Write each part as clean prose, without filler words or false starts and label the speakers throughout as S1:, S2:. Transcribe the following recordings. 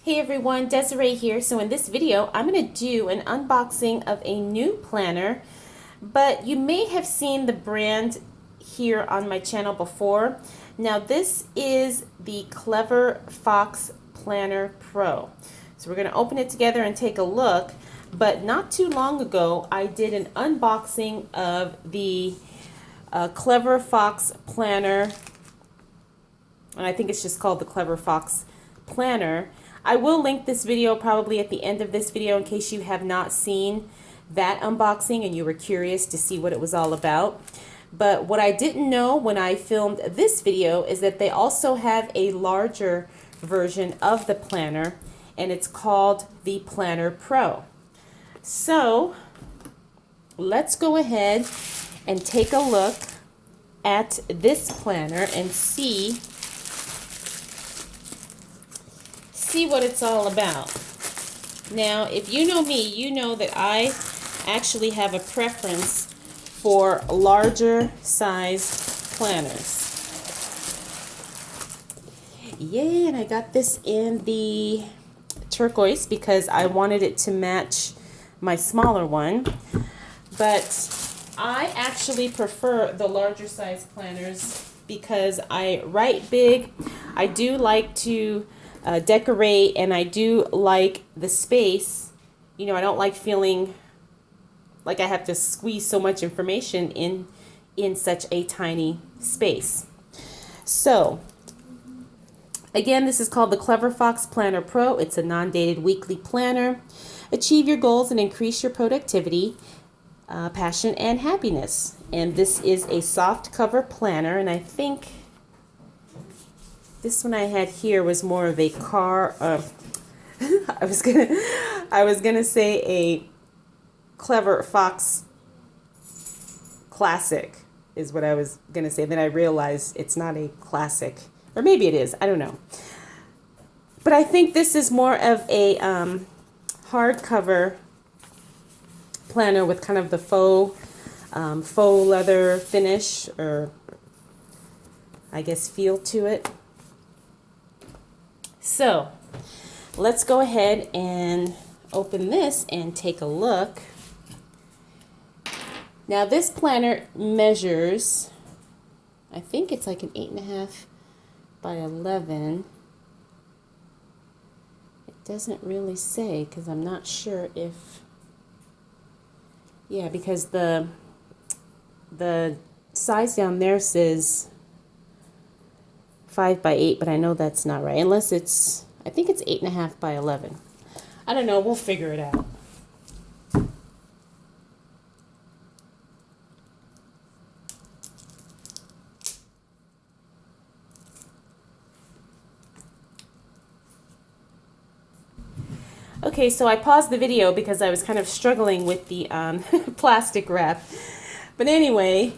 S1: Hey everyone, Desiree here. So in this video, I'm going to do an unboxing of a new planner, but you may have seen the brand here on my channel before. Now this is the Clever Fox Planner Pro. So we're going to open it together and take a look, but not too long ago I did an unboxing of the Clever Fox Planner, and I think it's just called the Clever Fox Planner. I will link this video probably at the end of this video in case you have not seen that unboxing and you were curious to see what it was all about. But what I didn't know when I filmed this video is that they also have a larger version of the planner, and it's called the Planner Pro. So let's go ahead and take a look at this planner and see what it's all about. Now, if you know me, you know that I actually have a preference for larger size planners. Yay, and I got this in the turquoise because I wanted it to match my smaller one. But I actually prefer the larger size planners because I write big. I do like to decorate, and I do like the space. You know, I don't like feeling like I have to squeeze so much information in such a tiny space. So again, this is called the Clever Fox Planner Pro. It's a non-dated weekly planner. Achieve your goals and increase your productivity, passion, and happiness. And this is a soft cover planner, and I think this one I had here was more of a car. I was gonna say a Clever Fox Classic is what I was gonna say. Then I realized it's not a classic, or maybe it is. I don't know. But I think this is more of a hardcover planner with kind of the faux leather finish, or I guess feel to it. So let's go ahead and open this and take a look. Now this planner measures, I think it's like an 8.5 by 11. It doesn't really say because I'm not sure if, yeah, because the size down there says 5 by 8, but I know that's not right. Unless it's, I think it's 8.5 by 11. I don't know. We'll figure it out. Okay, so I paused the video because I was kind of struggling with the plastic wrap. But anyway,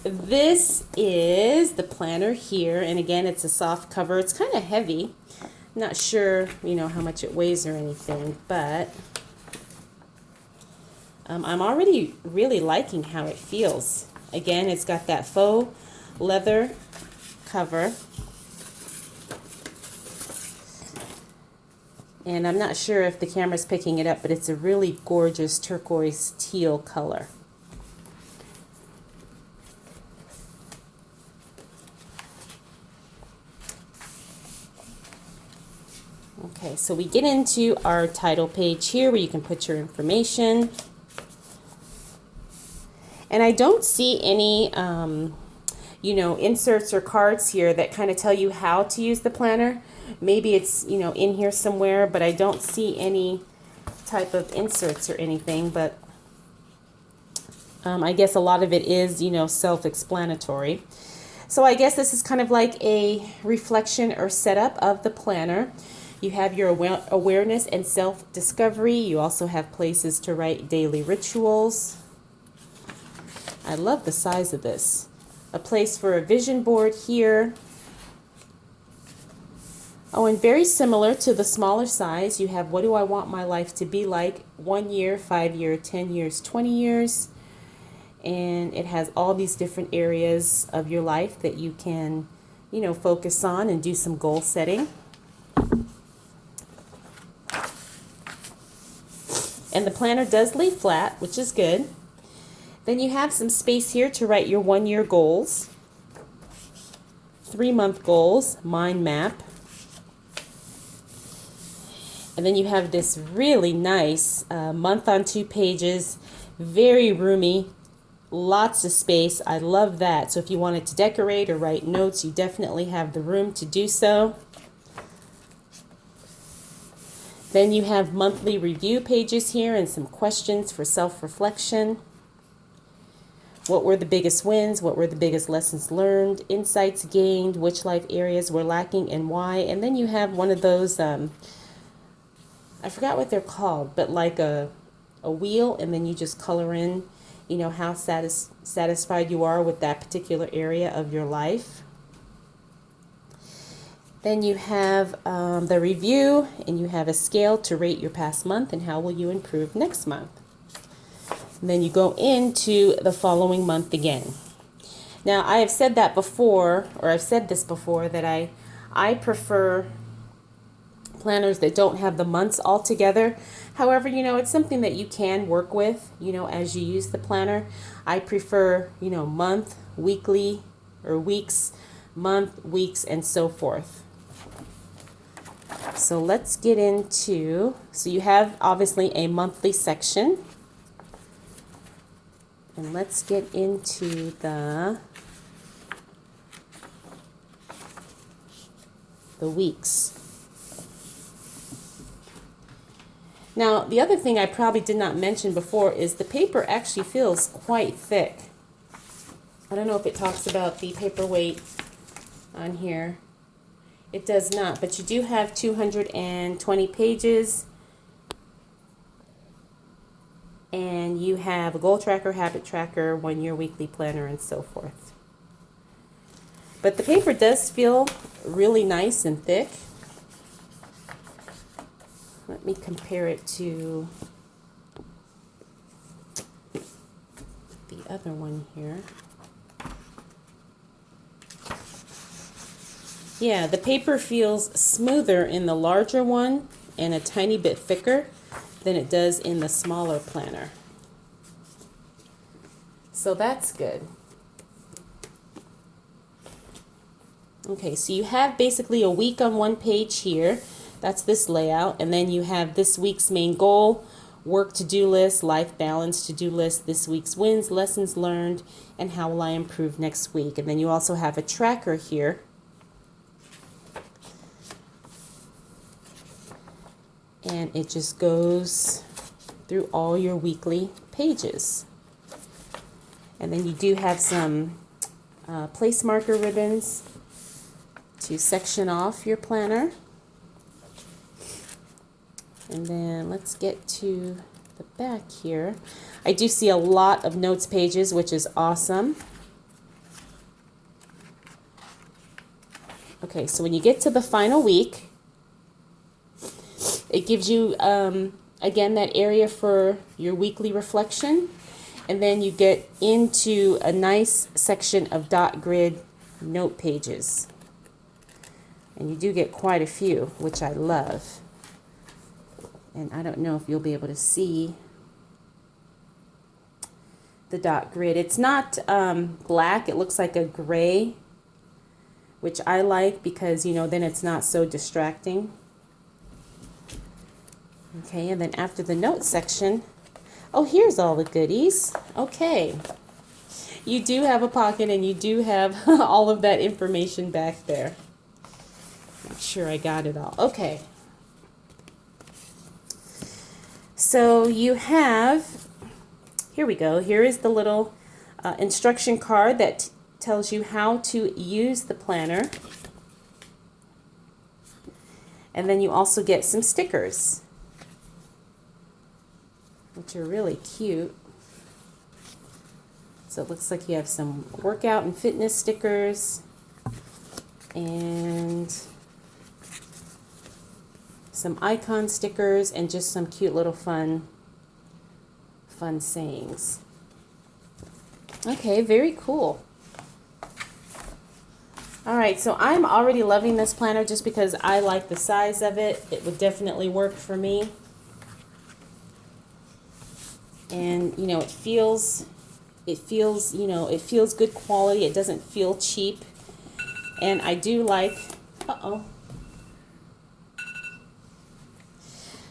S1: this is the planner here, and again, it's a soft cover. It's kind of heavy. Not sure, you know, how much it weighs or anything, but I'm already really liking how it feels. Again, it's got that faux leather cover, and I'm not sure if the camera's picking it up, but it's a really gorgeous turquoise teal color. Okay, so we get into our title page here where you can put your information. And I don't see any, you know, inserts or cards here that kind of tell you how to use the planner. Maybe it's, you know, in here somewhere, but I don't see any type of inserts or anything. But I guess a lot of it is, you know, self-explanatory. So I guess this is kind of like a reflection or setup of the planner. You have your awareness and self-discovery. You also have places to write daily rituals. I love the size of this. A place for a vision board here. Oh, and very similar to the smaller size, you have what do I want my life to be like? 1 year, 5 year, 10 years, 20 years. And it has all these different areas of your life that you can, you know, focus on and do some goal setting. And the planner does lay flat, which is good. Then you have some space here to write your 1-year goals, 3-month goals, mind map. And then you have this really nice month on 2 pages, very roomy, lots of space. I love that. So if you wanted to decorate or write notes, you definitely have the room to do so. Then you have monthly review pages here and some questions for self-reflection. What were the biggest wins? What were the biggest lessons learned? Insights gained? Which life areas were lacking and why? And then you have one of those, I forgot what they're called, but like a wheel, and then you just color in, you know, how satisfied you are with that particular area of your life. Then you have the review, and you have a scale to rate your past month and how will you improve next month. And then you go into the following month again. Now, I have said that before, or I've said this before, that I prefer planners that don't have the months all together. However, you know, it's something that you can work with, you know, as you use the planner. I prefer, you know, month, weekly, or weeks, month, weeks, and so forth. So let's get into, so you have obviously a monthly section. And let's get into the weeks. Now, the other thing I probably did not mention before is the paper actually feels quite thick. I don't know if it talks about the paper weight on here. It does not, but you do have 220 pages. And you have a goal tracker, habit tracker, 1-year weekly planner, and so forth. But the paper does feel really nice and thick. Let me compare it to the other one here. Yeah, the paper feels smoother in the larger one and a tiny bit thicker than it does in the smaller planner. So that's good. Okay, so you have basically a week on one page here. That's this layout. And then you have this week's main goal, work to-do list, life balance to-do list, this week's wins, lessons learned, and how will I improve next week. And then you also have a tracker here. And it just goes through all your weekly pages. And then you do have some place marker ribbons to section off your planner. And then let's get to the back here. I do see a lot of notes pages, which is awesome. Okay, so when you get to the final week, it gives you, again, that area for your weekly reflection. And then you get into a nice section of dot grid note pages. And you do get quite a few, which I love. And I don't know if you'll be able to see the dot grid. It's not black. It looks like a gray, which I like because, you know, then it's not so distracting. Okay, and then after the notes section, oh, here's all the goodies. Okay, you do have a pocket and you do have all of that information back there. Make sure I got it all. Okay. So you have, here we go. Here is the little instruction card that tells you how to use the planner. And then you also get some stickers, which are really cute. So it looks like you have some workout and fitness stickers and some icon stickers and just some cute little fun sayings. Okay, very cool. All right, so I'm already loving this planner just because I like the size of it. It would definitely work for me. and you know, it feels you know, it feels good quality. It doesn't feel cheap. And I do like,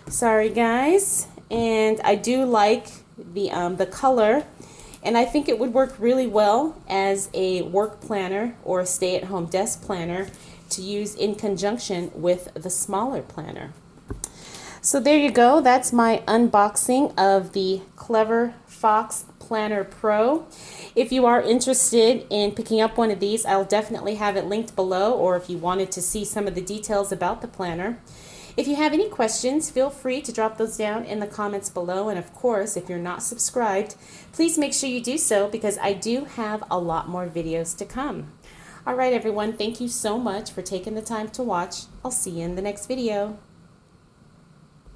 S1: sorry guys. And I do like the color, and I think it would work really well as a work planner or a stay-at-home desk planner to use in conjunction with the smaller planner. So there you go. That's my unboxing of the Clever Fox Planner Pro. If you are interested in picking up one of these, I'll definitely have it linked below, or if you wanted to see some of the details about the planner. If you have any questions, feel free to drop those down in the comments below. And of course, if you're not subscribed, please make sure you do so, because I do have a lot more videos to come. All right, everyone, thank you so much for taking the time to watch. I'll see you in the next video.